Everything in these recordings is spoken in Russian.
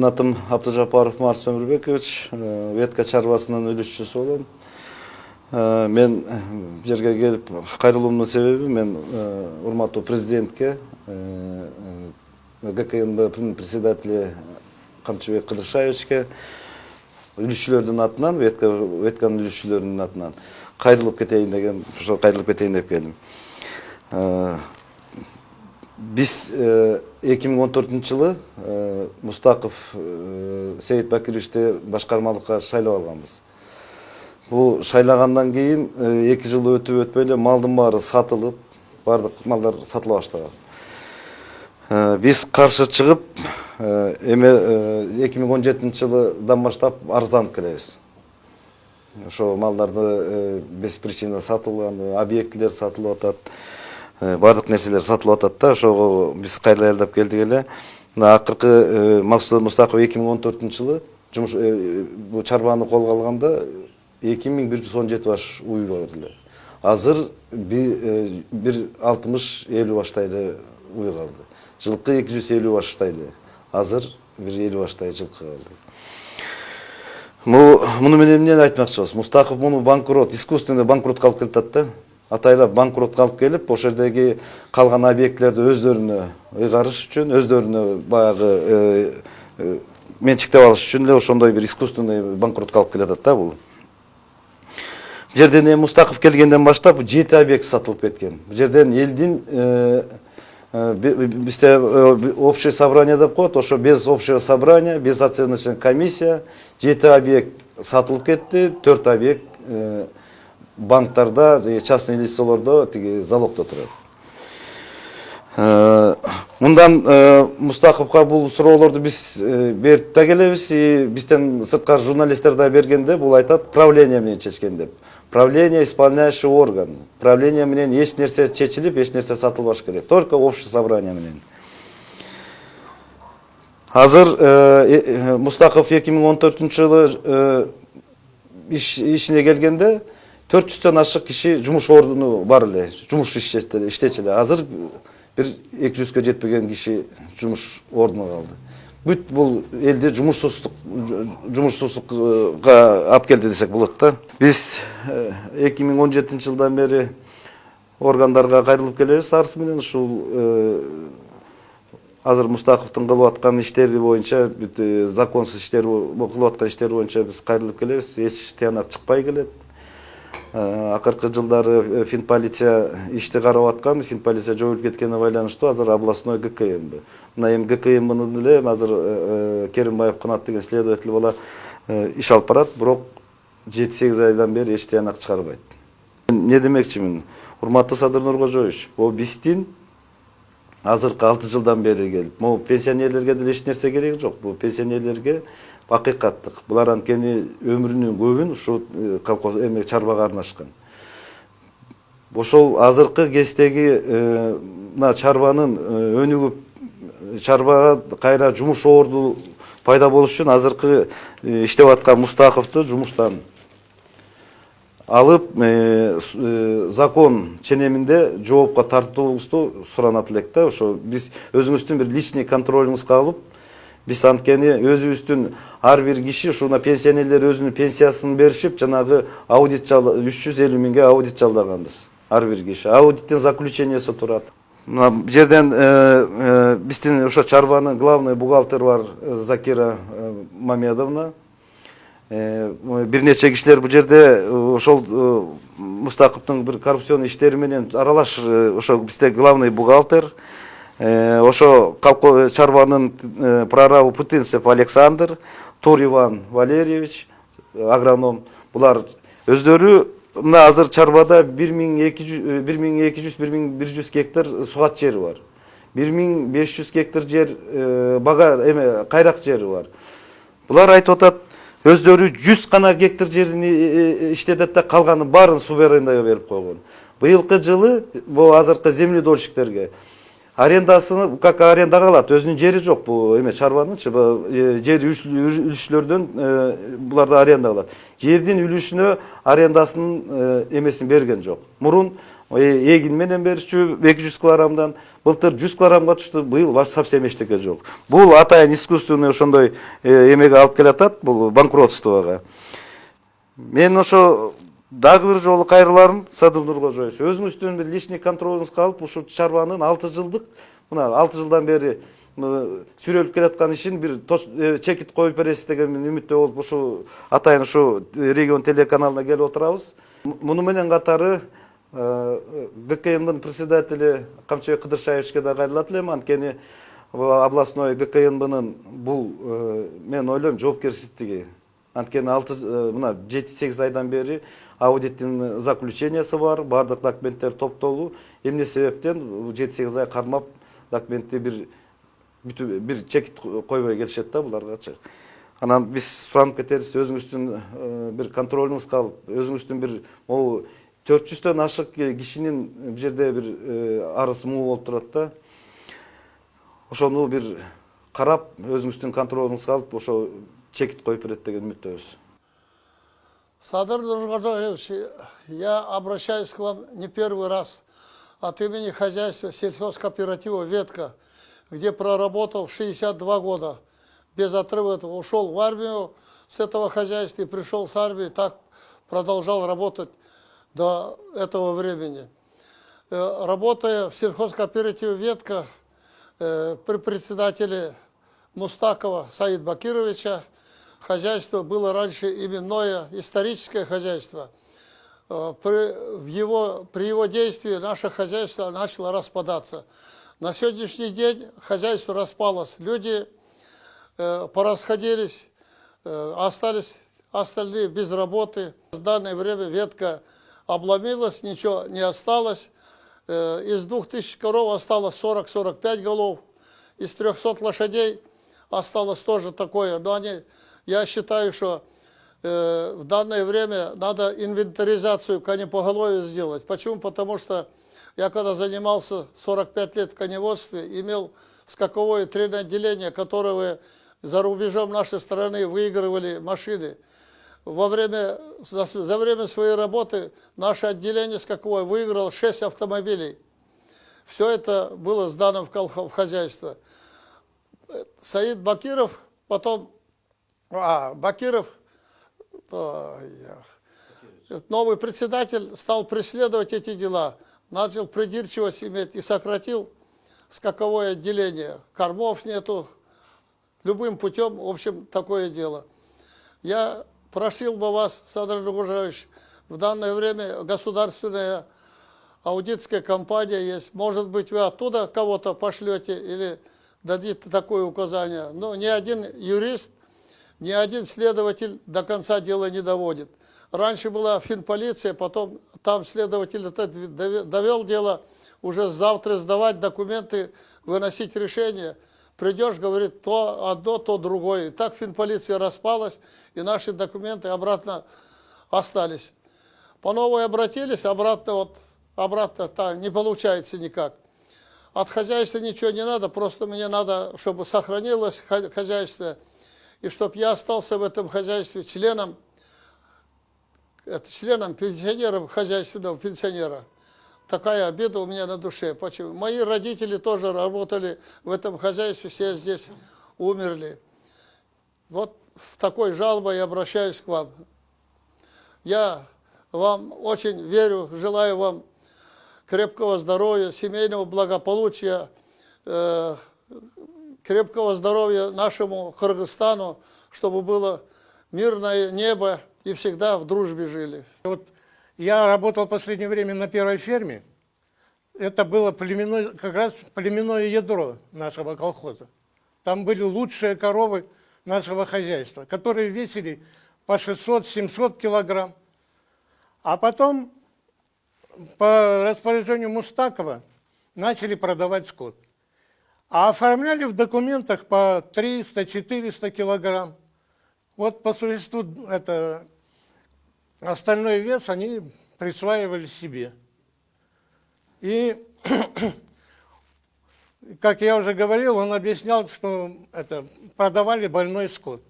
Менин атым Абдыжапаров Марс Өмүрбекович, ветка чарбасынын үлүшчүсү болом. Мен жерге келип кайрылуумдун себеби мен урматтуу президентке, ГКНБ председатели Камчыбек Кыдыршаевичке үлүшчүлөрдүн атынан, ветканын үлүшчүлөрүнүн атынан кайрылып кетейин деген, ошо кайрылып кетейин деп келдим. Биз 2014-жылы Мустаков Сейит Бакировичти башкармалыкка шайлап алганбыз. Бул шайлагандан кийин 2 жыл өтүп өтпөй эле малдын баары сатылып, бардык малдар сатыла баштаган. Биз каршы чыгып, эми 2017-жылдан баштап арызданып келебиз. Ошо малдарды без причина сатылган, объектилер сатылып атат, бардык нерселер сатылып атат да, ошого биз кайрылып келдик эле. Акыркы Максут Мустаков 2014-жылы жумуш бу чарбаны колго алганда 2117 баш уй бар эле. Азыр 160-50 баштай эле уй калды. Жылкы 250 баштай эле. Азыр 150 баштай жылкы калды. Муну менен эмне айтмакчыбыз? Мустаков муну банкрот, искусственный банкрот калып келатат да. Атайлап банкрот калып келип, ошол жердеги калган объектлерди өздөрүнө ыйгарыш үчүн, өздөрүнө баягы менчиктеп алыш үчүн эле ошондой бир искусственный банкрот калып келатат да бул. Бу жерден Мустаков келгенден баштап 7 объект сатылып кеткен. Бу жерден элдин бизде общее собрание деп коет, ошо без общего собрания, без оценочная комиссия 7 объект сатылып кетти, 4 объект банктарда, частный лицолордо залогдо турат. Мындан Мустаковго бул суроолорду биз берип да келебиз, бизден сырткары журналисттер да бергенде бул айтат правление менен чечкен деп. Правление исполняющий орган. Правление менен эч нерсе чечилип, эч нерсе сатылбаш керек. Только общее собрание менен. Азыр Мустаков 2014-жылы ишине келгенде 400-төн ашык киши жумуш ордуну бар эле, жумуш иштечү эле. Азыр бир 200-кө жетпеген киши жумуш ордуна калды. Бүт бул элди жумушсуздукка алып келди десек болот да. Биз 2017-жылдан бери органдарга кайрылып келебиз арыз менен. Ушул азыр Мустаковдун кылып аткан иштери боюнча, бүт законсуз иштер кылып аткан иштери боюнча биз кайрылып келебиз. Эч тыянак чыкпай келет. Акыркы жылдары Финполиция ишти карап аткан, Финполиция жоюлуп кеткенине байланыштуу азыр областной ГКМБ. Мына эми ГКМБнын эле азыр Керимбаев Канат деген следователь бала иш алып барат, бирок 7-8 айдан бери эч тыянак чыгарбайт. Не демекчимин? Урматтуу Садыр Нуркожоевич, бул биздин азыркы 6 жылдан бери келип, могу пенсионерлерге деле эч нерсе кереги жок. Бул пенсионерлерге акыйкаттык. Булар анткени өмүрүнүн көбүн ушу колхоз эме чарбага арнашкан. Ошол азыркы кездеги мына чарбанын өнүгүп, чарбага кайра жумуш орду пайда болуш үчүн азыркы иштеп аткан Мустаковду жумуштан алып, закон ченеминде жоопко тартуубузду суранат элек да. Ошо биз өзүңүздүн бир личный контролуңузга алып, биз анткени өзүбүздүн ар бир киши ушуна пенсионерлер өзүнүн пенсиясын беришип, жанагы аудит 350 миңге аудит жалдаганбыз. Ар бир киши. Аудиттин заключениясы турат. Мына жерден биздин ошо чарбанын главный бухгалтер бар Закира Мамедовна. Бир нече кишилер бу жерде ошол Мустаковдун бир коррупцион иштери менен аралаш, ошо бизде главный бухгалтер, ошо чарбанын прорабы Путинцев Александр, Тур Иван Валерьевич, агроном. Булар өздөрү мына азыр чарбада 1200-1100 гектар сугат жери бар. 1500 гектар жер бага эме кайрак жери бар. Булар айтып атат, өздөрү 100 гана гектар жерин иштетет да калганын баарын субарендага берип койгон. Быйылкы жылы бу азыркы земледольщиктерге арендасыны как арендага алат, өзүнүн жери жок бу эме чарбанынчы, жер үлүшчүлөрдөн буларды арендага алат. Жердин үлүшүнө арендасынын эмесин берген жок. Мурун эгин менен беришчү 200 килограммдан, былтыр 100 килограммга түштү, быйыл совсем эчтеке жок. Бул атайын искусственный ошондой эмеге алып келатат, бул банкротствого. Мен ошо дагы бир жолу кайрыларым Садыр Нуркожоевич. Өзүңүздүн бир личный контролуңузга алып, ушу чарбанын 6 жылдык, мына 6 жылдан бери сүрөлүп келаткан ишин бир чекит коюп бересиз деген үмүттө болуп, ушу атайын ушу регион телеканалына келип отурабыз. Муну менен катары ГКНдын председатели Камчыбек Кыдыршаевичке да кайрылат элем, анткени областной ГКНбнын бул мен ойлойм жоопкерчиликтиги. Анткени 7-8 айдан бери аудиттин заключениясы бар, бардык документтер топтолуу. Эмне себептен 7-8 ай кармап документти бир чекит койбой келишет да буларгачы. Анан биз суранып кетебиз, өзүңүздүн бир контролуңузга алып, өзүңүздүн бир 400төн ашык кишинин бул жерде бир арыз муу болуп турат да. Ошону бир карап, өзүңүздүн контролуңузга алып, ошо чекит коюп берет деген үмүттөбүз. Садыр Нуркожоевич, я обращаюсь к вам не первый раз от имени хозяйства сельхозкооператива «Ветка», где проработал 62 года. Без отрыва ушел в армию с этого хозяйства и пришел с армии, так продолжал работать до этого времени. Работая в сельхозкооперативе «Ветка» при председателе Мустакова Саид Бакировича, хозяйство было раньше именное историческое хозяйство. При его действии наше хозяйство начало распадаться. На сегодняшний день хозяйство распалось. Люди порасходились, остались остальные без работы. В данное время ветка обломилась, ничего не осталось. Из 2000 коров осталось 40-45 голов. Из 300 лошадей осталось тоже такое. Но я считаю, что в данное время надо инвентаризацию конепоголовья сделать. Почему? Потому что я когда занимался 45 лет в коневодстве, имел скаковое тренное отделение, которое за рубежом нашей страны выигрывали машины. За время своей работы наше отделение скаковое выиграло 6 автомобилей. Все это было сдано в хозяйство. Саид Бакиров, потом Бакиров, новый председатель, стал преследовать эти дела. Начал придирчивость иметь и сократил скаковое отделение. Кормов нету, любым путем, в общем, такое дело. Я просил бы вас, Садыр Нуркожоевич, в данное время государственная аудитская компания есть. Может быть, вы оттуда кого-то пошлете или дадите такое указание. Но ни один юрист, ни один следователь до конца дела не доводит. Раньше была финполиция, потом там следователь довел дело, уже завтра сдавать документы, выносить решение. Придешь, говорит, то одно, то другое. И так финполиция распалась, и наши документы обратно остались. По новой обратились, обратно не получается никак. От хозяйства ничего не надо, просто мне надо, чтобы сохранилось хозяйство, и чтобы я остался в этом хозяйстве членом пенсионера, хозяйственного пенсионера. Такая обида у меня на душе. Почему? Мои родители тоже работали в этом хозяйстве, все здесь умерли. Вот с такой жалобой я обращаюсь к вам. Я вам очень верю, желаю вам крепкого здоровья, семейного благополучия, крепкого здоровья нашему Кыргызстану, чтобы было мирное небо и всегда в дружбе жили. Вот я работал в последнее время на первой ферме. Это было как раз племенное ядро нашего колхоза. Там были лучшие коровы нашего хозяйства, которые весили по 600-700 килограмм. А потом по распоряжению Мустакова начали продавать скот. А оформляли в документах по 300-400 килограмм. Вот по существу остальной вес они присваивали себе. И, как я уже говорил, он объяснял, что продавали больной скот.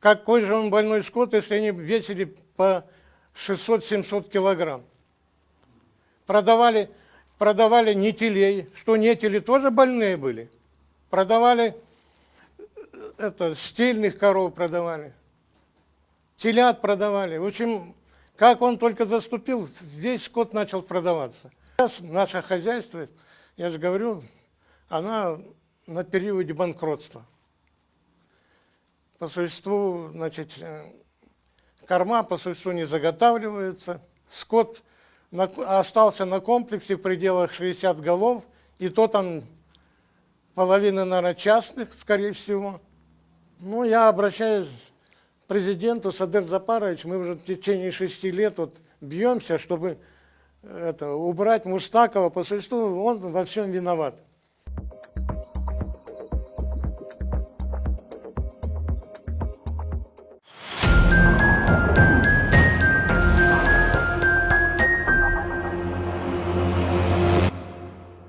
Какой же он больной скот, если они весили по 600-700 килограмм? продавали нетелей, что нетели тоже больные были. Продавали стельных коров продавали, телят продавали. В общем, как он только заступил, весь скот начал продаваться. Сейчас наше хозяйство, я же говорю, она на периоде банкротства. По существу, значит, корма по существу не заготавливается. Скот остался на комплексе в пределах 60 голов, и то там половина, наверное, частных, скорее всего. Ну, я обращаюсь к президенту Садыр Запарович, мы уже в течение 6 лет вот бьемся, чтобы убрать Мустакова, по существу он во всем виноват.